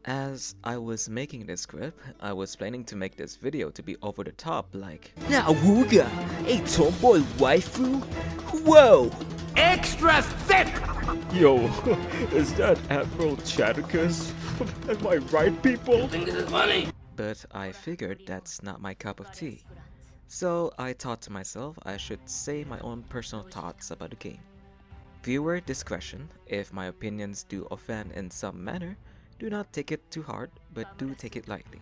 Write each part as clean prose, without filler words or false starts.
As I was making this script, I was planning to make this video to be over the top like Awooga, a tomboy waifu? Whoa! Extra thick! Yo, is that Admiral Chadicus? Am I right, people? Think this is funny? But I figured that's not my cup of tea. So I thought to myself I should say my own personal thoughts about the game. Viewer discretion. If my opinions do offend in some manner, do not take it too hard, but do take it lightly.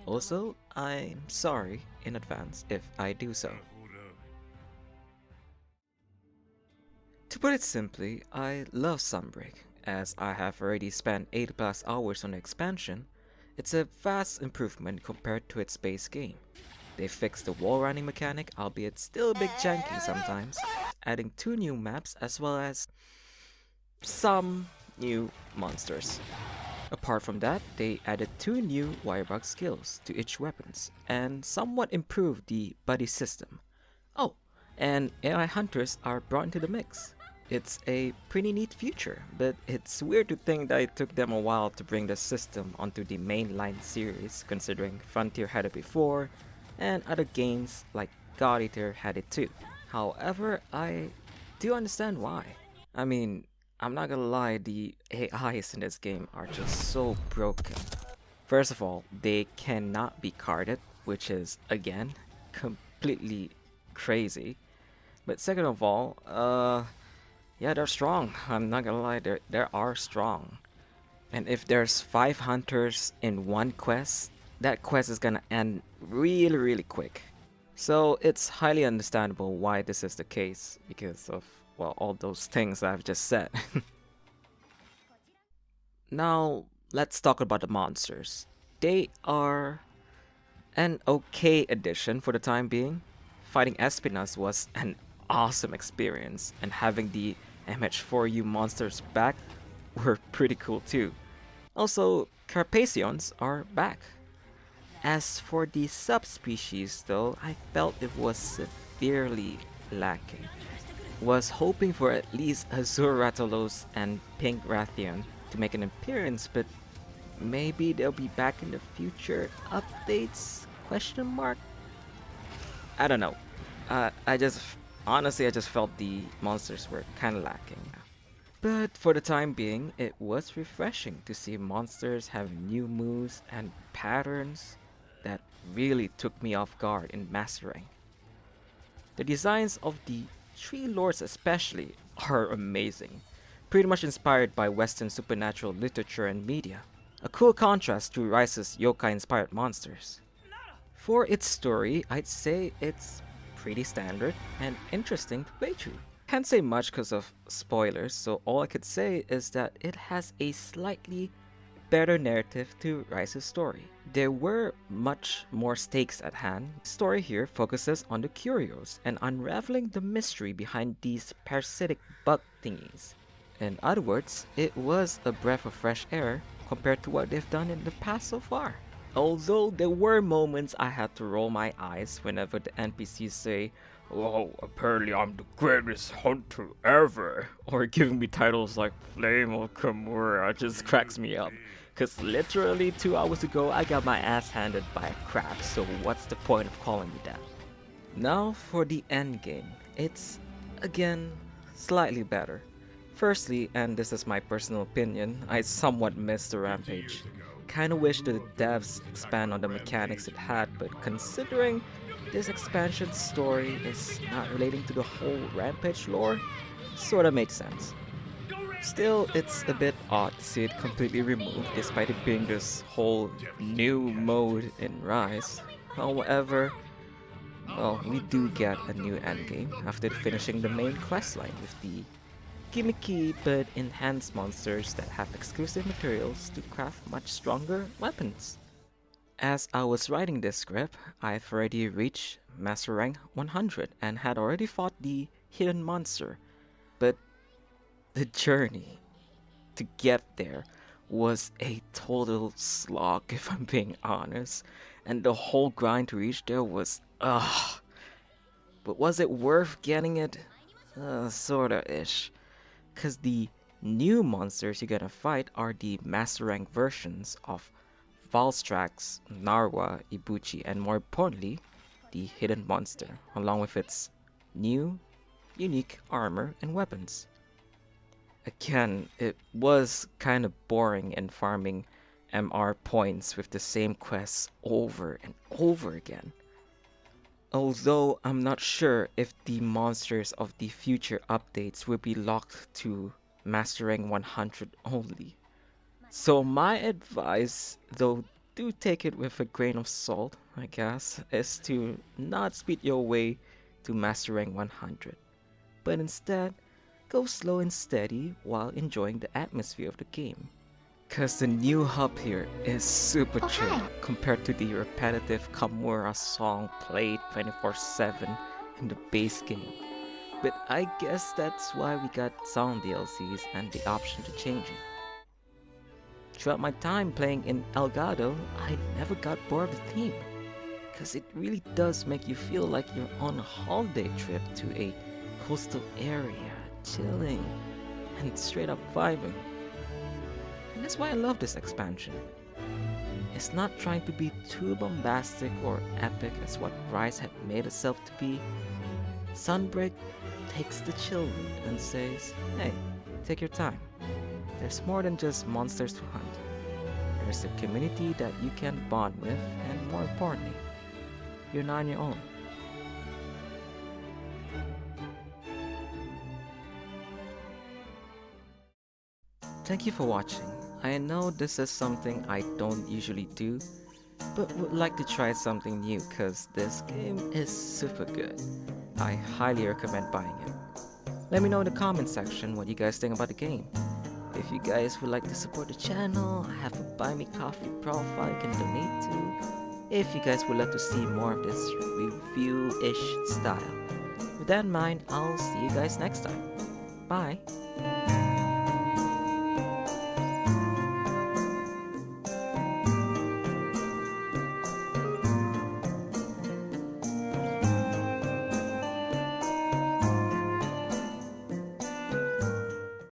Also, I'm sorry in advance if I do so. To put it simply, I love Sunbreak. As I have already spent 80 plus hours on the expansion, it's a vast improvement compared to its base game. They fixed the wall running mechanic, albeit still a bit janky sometimes, adding 2 new maps as well as some new monsters. Apart from that, they added 2 new wirebug skills to each weapons and somewhat improved the buddy system. Oh, and AI hunters are brought into the mix. It's a pretty neat feature, but it's weird to think that it took them a while to bring the system onto the mainline series, considering Frontier had it before, and other games like God Eater had it too. However, I do understand why. I mean, I'm not gonna lie, the AIs in this game are just so broken. First of all, they cannot be carded, which is, again, completely crazy. But second of all, yeah, they're strong. I'm not gonna lie, they are strong. And if there's 5 hunters in one quest, that quest is gonna end really quick. So it's highly understandable why this is the case because of, well, all those things I've just said. Now, let's talk about the monsters. They are an okay addition for the time being. Fighting Espinas was an awesome experience, and having the MH4U monsters back were pretty cool too. Also, Carpacions are back. As for the subspecies though, I felt it was severely lacking. Was hoping for at least Azure Rathalos and Pink Rathian to make an appearance, but maybe they'll be back in the future updates? Question mark? I don't know. Honestly, I just felt the monsters were kinda lacking. But for the time being, it was refreshing to see monsters have new moves and patterns that really took me off guard in mastering. The designs of the Tree Lords especially are amazing, pretty much inspired by Western supernatural literature and media. A cool contrast to Rise's yokai-inspired monsters. For its story, I'd say it's pretty standard and interesting to play through. Can't say much because of spoilers, so all I could say is that it has a slightly better narrative to Rise's story. There were much more stakes at hand. The story here focuses on the curios and unraveling the mystery behind these parasitic bug thingies. In other words, it was a breath of fresh air compared to what they've done in the past so far. Although there were moments I had to roll my eyes whenever the NPCs say, "Oh, apparently I'm the greatest hunter ever," or giving me titles like Flame of Kimura just cracks me up. Cause literally 2 hours ago I got my ass handed by a crab, so what's the point of calling me that? Now for the endgame. It's, again, slightly better. Firstly, and this is my personal opinion, I somewhat missed the rampage. Kinda wish the devs expand on the mechanics it had, but considering this expansion story is not relating to the whole rampage lore, sorta makes sense. Still, it's a bit odd to see it completely removed despite it being this whole new mode in Rise. However, well, we do get a new endgame after finishing the main questline with the gimmicky but enhanced monsters that have exclusive materials to craft much stronger weapons. As I was writing this script, I've already reached Master Rank 100 and had already fought the hidden monster, but the journey to get there was a total slog if I'm being honest, and the whole grind to reach there was ugh. But was it worth getting it? Sorta ish. Cause the New monsters you're gonna fight are the master rank versions of Valstrax, Narwa, Ibuchi, and more importantly, the hidden monster, along with its new, unique armor and weapons. Again, it was kind of boring in farming MR points with the same quests over and over again. Although I'm not sure if the monsters of the future updates will be locked to mastering 100 only. So my advice, though do take it with a grain of salt, I guess, is to not speed your way to mastering 100, but instead go slow and steady while enjoying the atmosphere of the game. Cause the new hub here is super chill compared to the repetitive Kamura song played 24/7 in the base game. But I guess that's why we got sound DLCs and the option to change it. Throughout my time playing in Elgato, I never got bored of the theme. Cause it really does make you feel like you're on a holiday trip to a coastal area, chilling and straight up vibing. And that's why I love this expansion. It's not trying to be too bombastic or epic as what Rise had made itself to be. Sunbreak takes the chill route and says, hey, take your time. There's more than just monsters to hunt. There's a community that you can bond with, and more importantly, you're not on your own. Thank you for watching. I know this is something I don't usually do, but would like to try something new cause this game is super good. I highly recommend buying it. Let me know in the comment section what you guys think about the game. If you guys would like to support the channel, I have a buy me coffee profile you can donate to. If you guys would like to see more of this review-ish style. With that in mind, I'll see you guys next time. Bye!